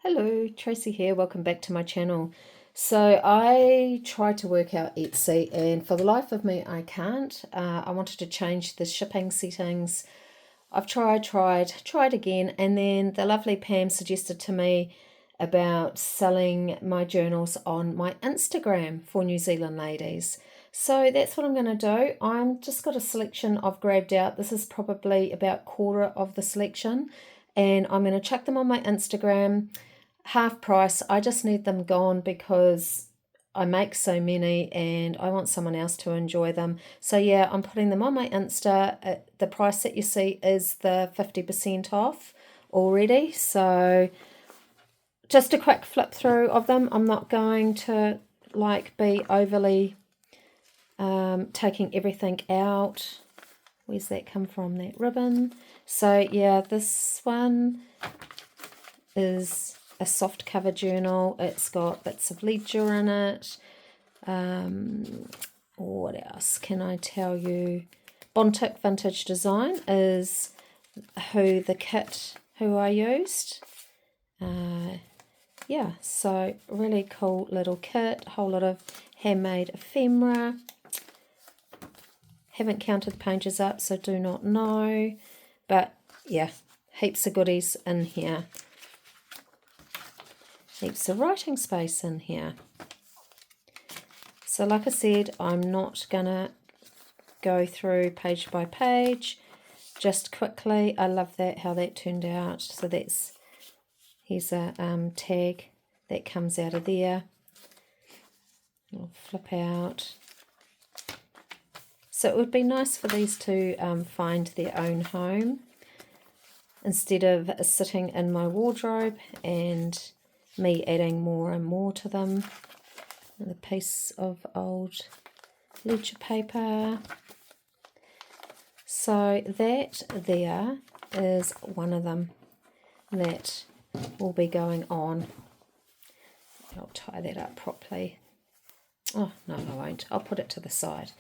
Hello, Tracy here. Welcome back to my channel. So I tried to work out Etsy and for the life of me I can't. I wanted to change the shipping settings. I've tried again, and then the lovely Pam suggested to me about selling my journals on my Instagram for New Zealand ladies. So that's what I'm going to do. I'm just got a selection I've grabbed out. This is probably about quarter of the selection, and I'm going to chuck them on my Instagram half price. I just need them gone because I make so many and I want someone else to enjoy them. So yeah, I'm putting them on my Insta. The price that you see is the 50% off already. So just a quick flip through of them. I'm not going to be overly taking everything out. Where's that come from, that ribbon? So yeah, this one is a soft cover journal. It's got bits of ledger in it. What else can I tell you? Bontic Vintage Design is who I used. Yeah, so really cool little kit. A whole lot of handmade ephemera. Haven't counted the pages up, so do not know. But yeah, heaps of goodies in here. Heaps of writing space in here. So like I said, I'm not gonna go through page by page, just quickly. I love that, how that turned out. So here's a tag that comes out of there. I'll flip out. So it would be nice for these to find their own home instead of sitting in my wardrobe and me adding more and more to them. Another piece of old ledger paper. So that there is one of them that will be going on. I'll tie that up properly. Oh, no, I won't. I'll put it to the side.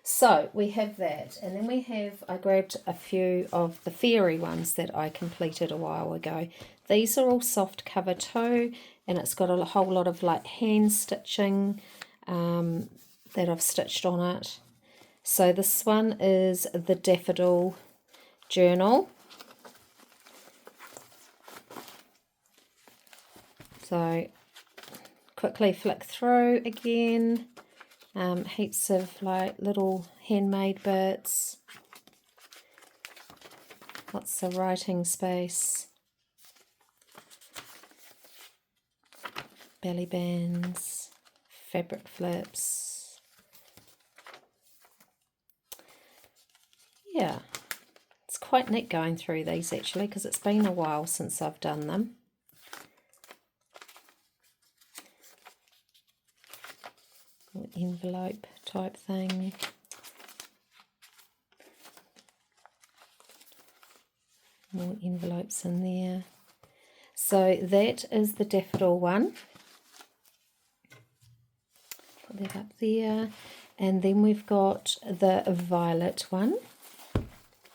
So we have that, and then I grabbed a few of the fairy ones that I completed a while ago. These are all soft cover too, and it's got a whole lot of hand stitching that I've stitched on it. So this one is the Daffodil Journal. So quickly flick through again. Heaps of little handmade bits. Lots of writing space. Belly bands. Fabric flips. Yeah, it's quite neat going through these actually, because it's been a while since I've done them. Envelope type thing. More envelopes in there. So that is the daffodil one. Put that up there. And then we've got the violet one,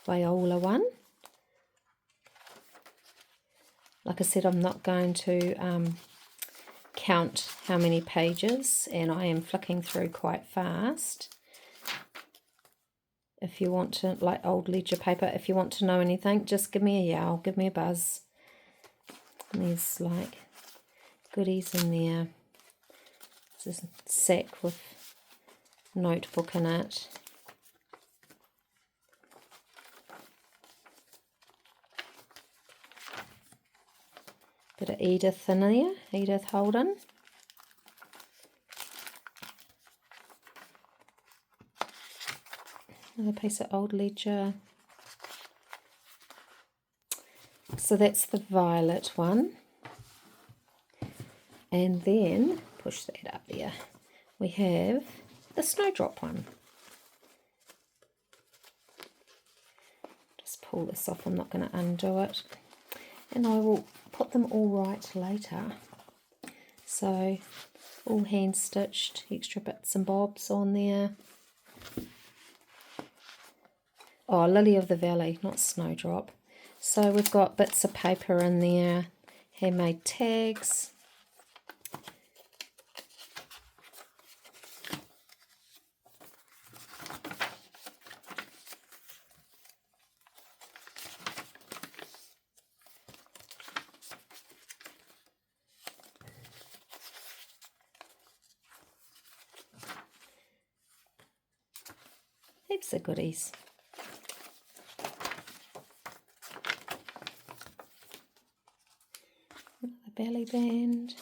Viola one. Like I said, I'm not going to count how many pages, and I am flicking through quite fast. If you want to, old ledger paper, if you want to know anything, just give me a yell, give me a buzz. And there's goodies in there. There's a sack with notebook in it. Bit of Edith in there, Edith Holden. Another piece of old ledger. So that's the violet one. And then, push that up there, we have the snowdrop one. Just pull this off, I'm not going to undo it. And I will put them all right later. So all hand stitched, extra bits and bobs on there. Oh, Lily of the Valley, not Snowdrop. So we've got bits of paper in there, handmade tags. Heaps of goodies. The belly band.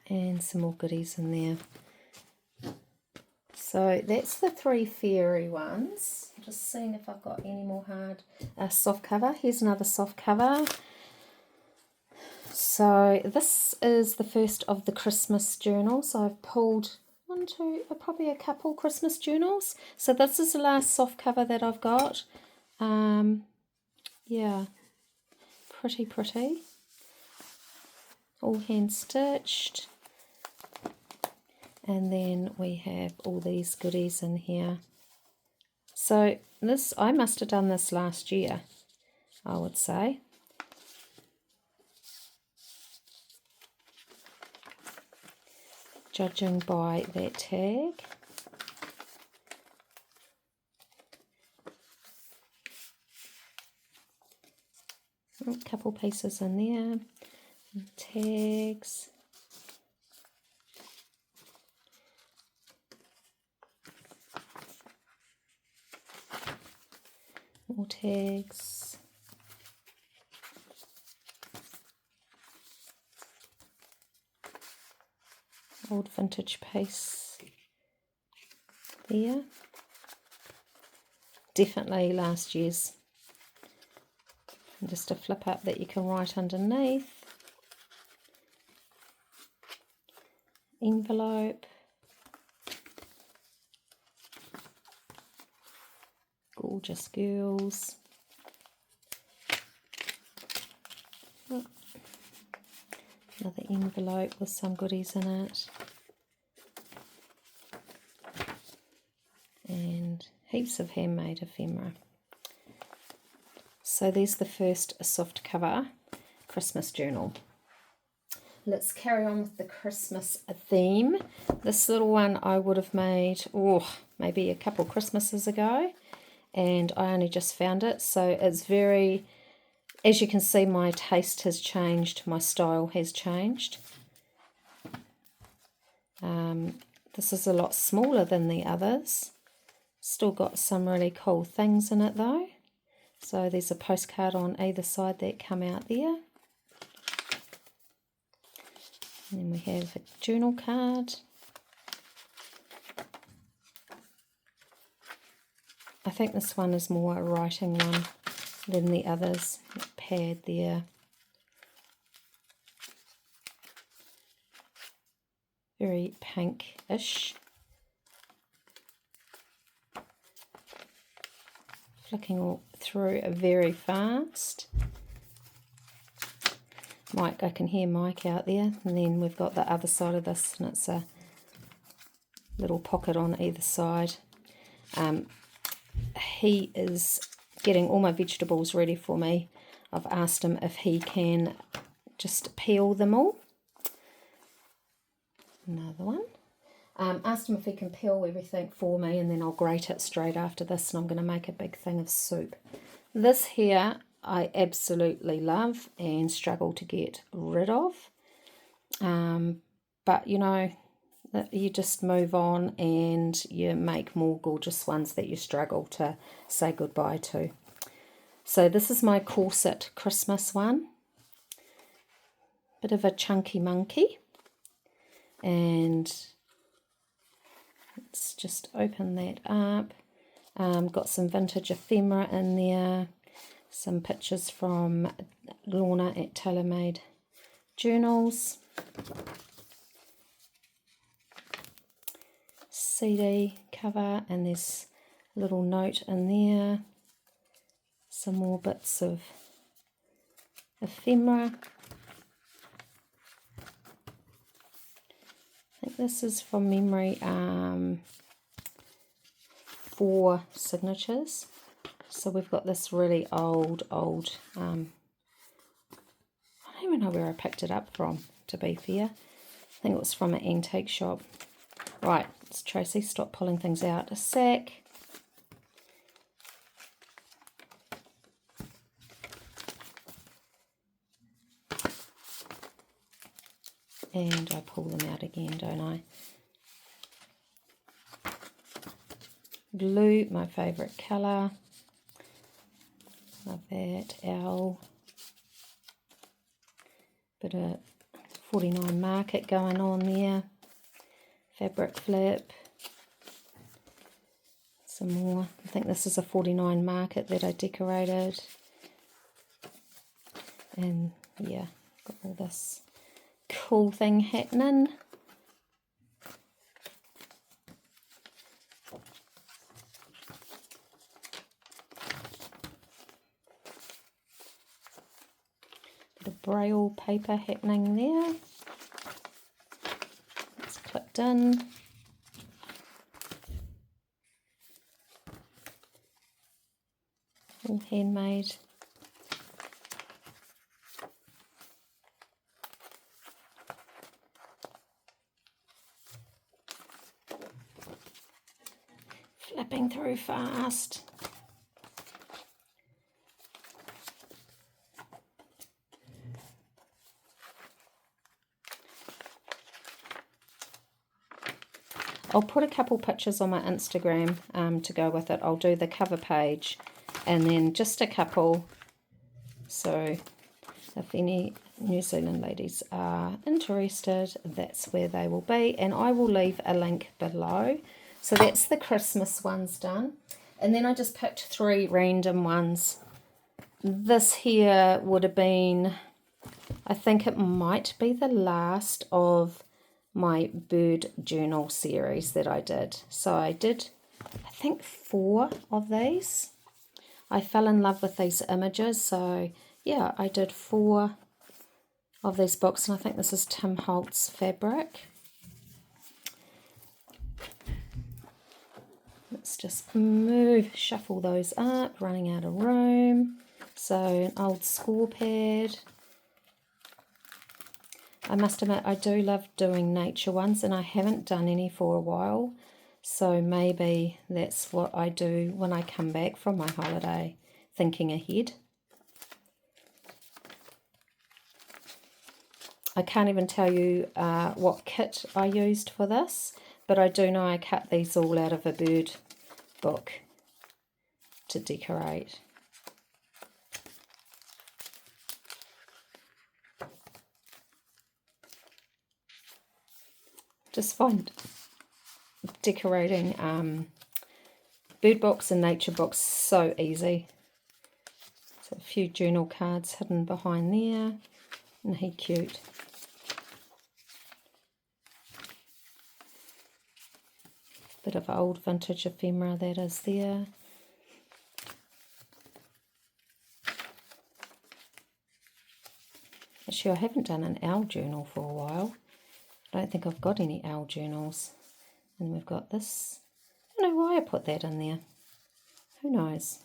And some more goodies in there. So that's the 3 fairy ones. Just seeing if I've got any more hard soft cover. Here's another soft cover. So this is the first of the Christmas journals. I've pulled probably a couple Christmas journals. So this is the last soft cover that I've got. Yeah, pretty. All hand stitched. And then we have all these goodies in here. So this, I must have done this last year, I would say. Judging by that tag. A couple pieces in there. Tags. More tags. Old vintage piece there. Definitely last year's. And just a flip up that you can write underneath. Envelope. Gorgeous girls. Oh. Another envelope with some goodies in it. And heaps of handmade ephemera. So there's the first soft cover Christmas journal. Let's carry on with the Christmas theme. This little one I would have made, maybe a couple Christmases ago. And I only just found it. So it's very, as you can see, my taste has changed. My style has changed. This is a lot smaller than the others. Still got some really cool things in it though. So there's a postcard on either side that come out there. And then we have a journal card. I think this one is more a writing one than the others. Pad there. Very pink-ish. Flicking all through very fast. Mike, I can hear Mike out there. And then we've got the other side of this, and it's a little pocket on either side. He is getting all my vegetables ready for me. I've asked him if he can just peel them all. Another one. Asked him if he can peel everything for me, and then I'll grate it straight after this, and I'm going to make a big thing of soup. This here I absolutely love and struggle to get rid of. But you know, you just move on and you make more gorgeous ones that you struggle to say goodbye to. So this is my corset Christmas one. Bit of a chunky monkey. And let's just open that up. Got some vintage ephemera in there. Some pictures from Lorna at TaylorMade Journals. CD cover, and there's a little note in there. Some more bits of ephemera. I think this is from memory 4 signatures. So we've got this really old don't know where I picked it up from, to be fair. I think it was from an antique shop. Right, it's Tracy, stop pulling things out. A sack. And I pull them out again, don't I? Blue, my favourite colour. Love that. Owl. Bit of 49 market going on there. Fabric flip. Some more. I think this is a 49 market that I decorated. And yeah, got all this cool thing happening. Bit of braille paper happening there. It's clipped in. All handmade. Flipping through fast. I'll put a couple pictures on my Instagram to go with it. I'll do the cover page and then just a couple. So if any New Zealand ladies are interested, that's where they will be. And I will leave a link below. So that's the Christmas ones done. And then I just picked 3 random ones. This here would have been, I think it might be the last of my bird journal series that I did. So I did, I think 4 of these. I fell in love with these images. So yeah, I did 4 of these books. And I think this is Tim Holtz fabric. Let's just shuffle those up, running out of room. So an old score pad. I must admit, I do love doing nature ones, and I haven't done any for a while. So maybe that's what I do when I come back from my holiday, thinking ahead. I can't even tell you what kit I used for this, but I do know I cut these all out of a bird book to decorate. Just find decorating bird books and nature books so easy. So a few journal cards hidden behind there. Isn't he cute? Bit of old vintage ephemera that is there. Actually, I haven't done an owl journal for a while. I don't think I've got any owl journals. And we've got this. I don't know why I put that in there. Who knows?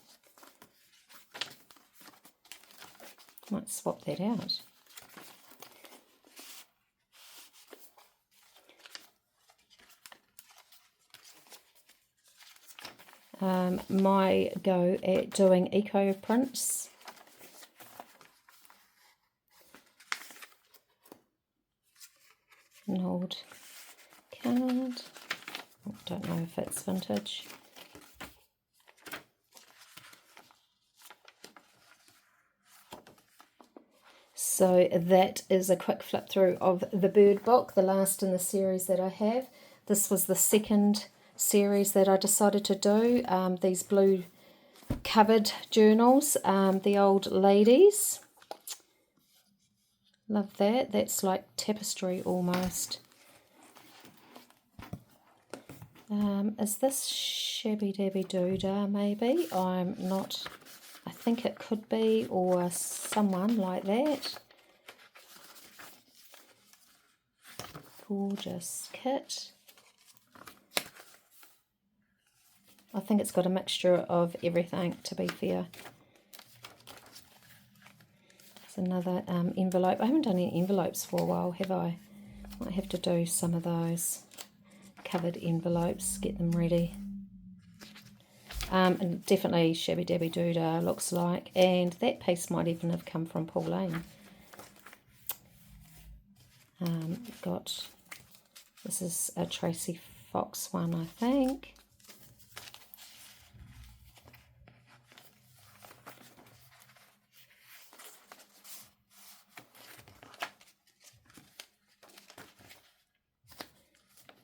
Might swap that out. My go at doing eco prints. An old card. I don't know if it's vintage. So that is a quick flip through of the bird book, the last in the series that I have. This was the second series that I decided to do. These blue covered journals, the old ladies. Love that. That's like tapestry almost. Is this Shabby Dabby Doodah maybe? I'm not, I think it could be, or someone like that. Gorgeous kit. I think it's got a mixture of everything, to be fair. There's another envelope. I haven't done any envelopes for a while, have I? Might have to do some of those covered envelopes, get them ready. And definitely Shabby Dabby Doodah looks like, and that piece might even have come from Pauline. Got, this is a Tracy Fox one, I think.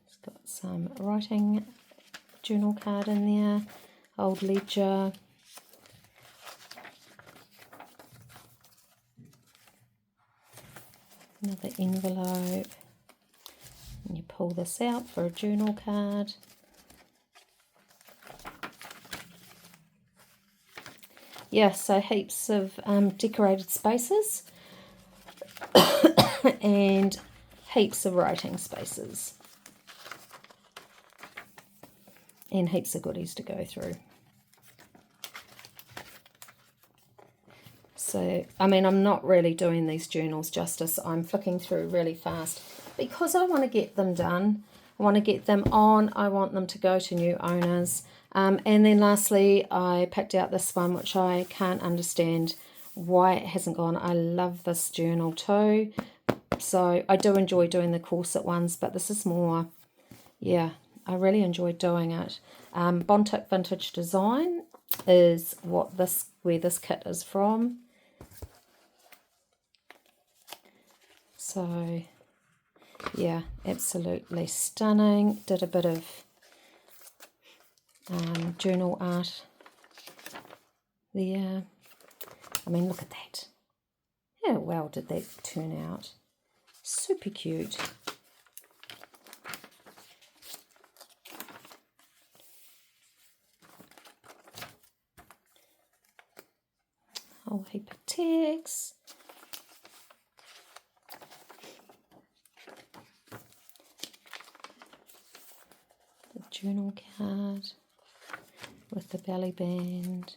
It's got some writing journal card in there, old ledger. Another envelope. And you pull this out for a journal card. Yeah, so heaps of decorated spaces and heaps of writing spaces. And heaps of goodies to go through. So, I mean, I'm not really doing these journals justice. I'm flicking through really fast because I want to get them done. I want to get them on. I want them to go to new owners. And then lastly, I picked out this one, which I can't understand why it hasn't gone. I love this journal too. So I do enjoy doing the corset ones, but this is more, yeah, I really enjoy doing it. Bontic Vintage Design is where this kit is from. So, yeah, absolutely stunning. Did a bit of journal art there. I mean, look at that. How well did that turn out? Super cute. Whole heap of text. The journal card with the belly band.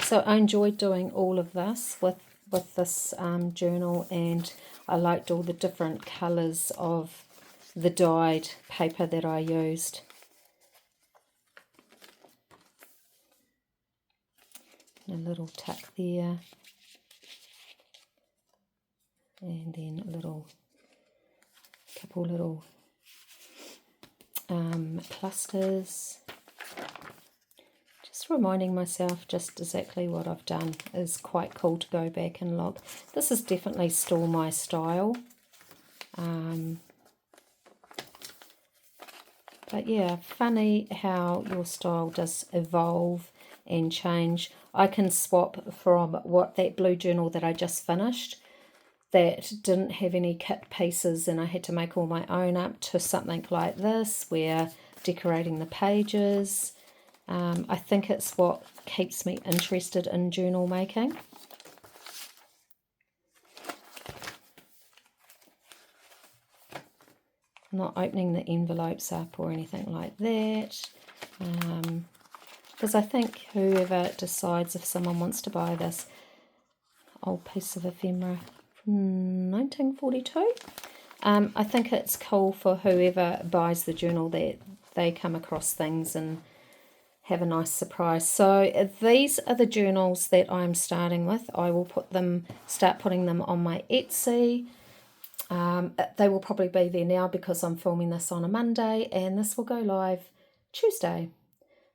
So I enjoyed doing all of this with this journal, and I liked all the different colours of the dyed paper that I used. A little tuck there, and then a couple little clusters. Just reminding myself just exactly what I've done is quite cool to go back and look. This is definitely still my style. But yeah, funny how your style does evolve and change. I can swap from that blue journal that I just finished that didn't have any kit pieces and I had to make all my own up to something like this where decorating the pages. I think it's what keeps me interested in journal making. I'm not opening the envelopes up or anything like that. Because I think whoever decides if someone wants to buy this old piece of ephemera from 1942, I think it's cool for whoever buys the journal that they come across things and have a nice surprise. So these are the journals that I'm starting with. I will start putting them on my Etsy. They will probably be there now because I'm filming this on a Monday and this will go live Tuesday.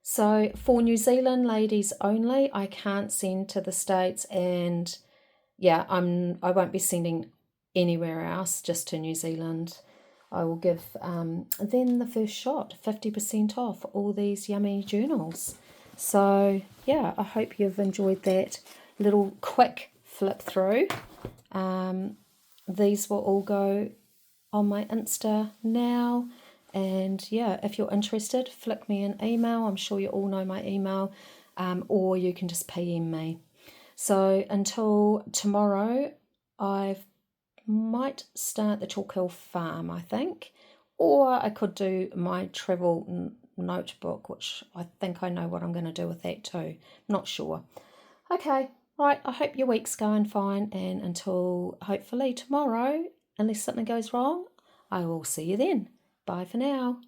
So for New Zealand ladies only, I can't send to the States, and yeah, I won't be sending anywhere else, just to New Zealand. I will give them the first shot, 50% off all these yummy journals. So yeah, I hope you've enjoyed that little quick flip through. These will all go on my Insta now. And yeah, if you're interested, flick me an email. I'm sure you all know my email, or you can just PM me. So until tomorrow, I might start the Chalk Hill Farm, I think, or I could do my travel notebook, which I think I know what I'm going to do with that too. Not sure. Okay, Right, I hope your week's going fine, and until hopefully tomorrow, unless something goes wrong, I will see you then. Bye for now.